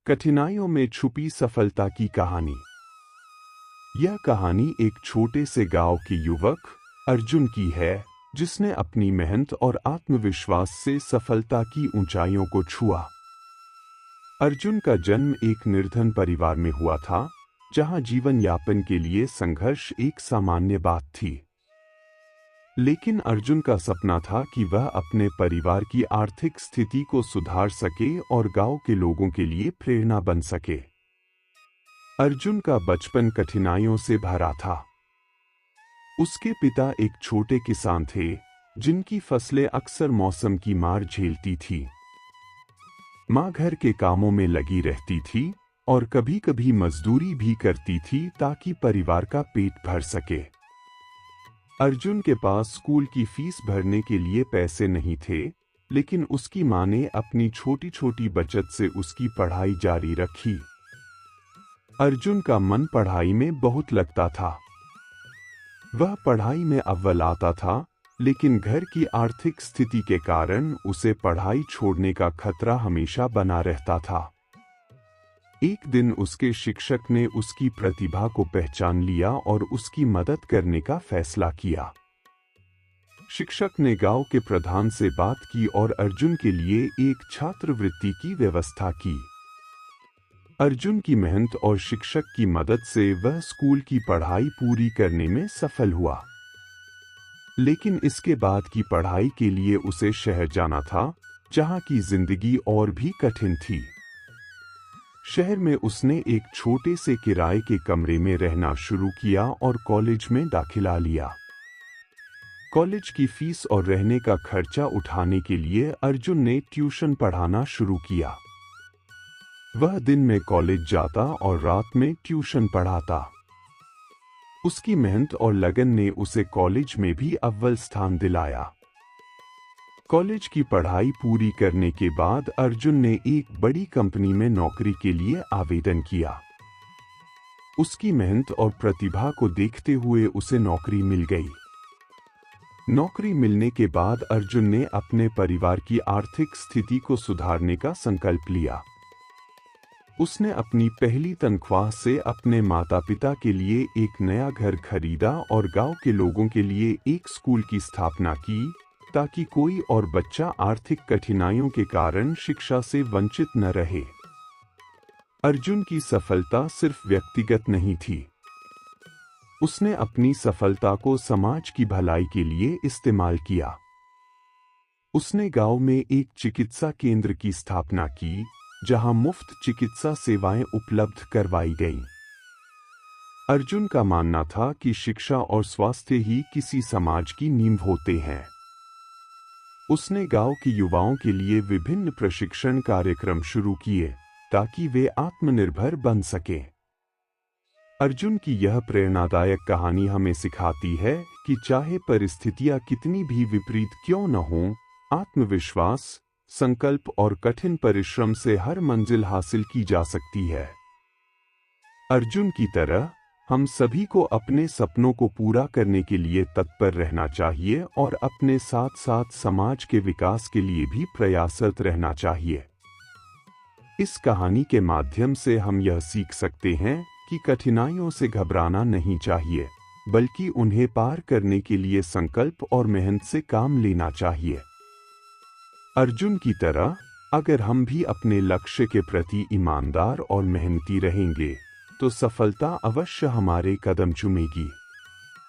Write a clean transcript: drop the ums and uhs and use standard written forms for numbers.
कठिनाइयों में छुपी सफलता की कहानी। यह कहानी एक छोटे से गांव के युवक अर्जुन की है, जिसने अपनी मेहनत और आत्मविश्वास से सफलता की ऊंचाइयों को छुआ। अर्जुन का जन्म एक निर्धन परिवार में हुआ था, जहां जीवन यापन के लिए संघर्ष एक सामान्य बात थी। लेकिन अर्जुन का सपना था कि वह अपने परिवार की आर्थिक स्थिति को सुधार सके और गांव के लोगों के लिए प्रेरणा बन सके। अर्जुन का बचपन कठिनाइयों से भरा था। उसके पिता एक छोटे किसान थे, जिनकी फसलें अक्सर मौसम की मार झेलती थी। मां घर के कामों में लगी रहती थी और कभी-कभी मजदूरी भी करती थी ताकि परिवार का पेट भर सके। अर्जुन के पास स्कूल की फीस भरने के लिए पैसे नहीं थे, लेकिन उसकी मां ने अपनी छोटी-छोटी बचत से उसकी पढ़ाई जारी रखी। अर्जुन का मन पढ़ाई में बहुत लगता था। वह पढ़ाई में अव्वल आता था, लेकिन घर की आर्थिक स्थिति के कारण उसे पढ़ाई छोड़ने का खतरा हमेशा बना रहता था। एक दिन उसके शिक्षक ने उसकी प्रतिभा को पहचान लिया और उसकी मदद करने का फैसला किया। शिक्षक ने गांव के प्रधान से बात की और अर्जुन के लिए एक छात्रवृत्ति की व्यवस्था की। अर्जुन की मेहनत और शिक्षक की मदद से वह स्कूल की पढ़ाई पूरी करने में सफल हुआ। लेकिन इसके बाद की पढ़ाई के लिए उसे शहर जाना था, जहां की जिंदगी और भी कठिन थी। शहर में उसने एक छोटे से किराए के कमरे में रहना शुरू किया और कॉलेज में दाखिला लिया। कॉलेज की फीस और रहने का खर्चा उठाने के लिए अर्जुन ने ट्यूशन पढ़ाना शुरू किया। वह दिन में कॉलेज जाता और रात में ट्यूशन पढ़ाता। उसकी मेहनत और लगन ने उसे कॉलेज में भी अव्वल स्थान दिलाया। कॉलेज की पढ़ाई पूरी करने के बाद अर्जुन ने एक बड़ी कंपनी में नौकरी के लिए आवेदन किया। उसकी मेहनत और प्रतिभा को देखते हुए उसे नौकरी मिल गई। नौकरी मिलने के बाद अर्जुन ने अपने परिवार की आर्थिक स्थिति को सुधारने का संकल्प लिया। उसने अपनी पहली तनख्वाह से अपने माता-पिता के लिए एक नया घर खरीदा और गांव के लोगों के लिए एक स्कूल की स्थापना की, ताकि कोई और बच्चा आर्थिक कठिनाइयों के कारण शिक्षा से वंचित न रहे। अर्जुन की सफलता सिर्फ व्यक्तिगत नहीं थी। उसने अपनी सफलता को समाज की भलाई के लिए इस्तेमाल किया। उसने गांव में एक चिकित्सा केंद्र की स्थापना की, जहां मुफ्त चिकित्सा सेवाएं उपलब्ध करवाई गईं। अर्जुन का मानना था कि शिक्षा और स्वास्थ्य ही किसी समाज की नींव होते हैं। उसने गांव के युवाओं के लिए विभिन्न प्रशिक्षण कार्यक्रम शुरू किए, ताकि वे आत्मनिर्भर बन सकें। अर्जुन की यह प्रेरणादायक कहानी हमें सिखाती है कि चाहे परिस्थितियां कितनी भी विपरीत क्यों न हों, आत्मविश्वास, संकल्प और कठिन परिश्रम से हर मंजिल हासिल की जा सकती है। अर्जुन की तरह हम सभी को अपने सपनों को पूरा करने के लिए तत्पर रहना चाहिए और अपने साथ साथ समाज के विकास के लिए भी प्रयासरत रहना चाहिए। इस कहानी के माध्यम से हम यह सीख सकते हैं कि कठिनाइयों से घबराना नहीं चाहिए, बल्कि उन्हें पार करने के लिए संकल्प और मेहनत से काम लेना चाहिए। अर्जुन की तरह अगर हम भी अपने लक्ष्य के प्रति ईमानदार और मेहनती रहेंगे, तो सफलता अवश्य हमारे कदम चूमेगी।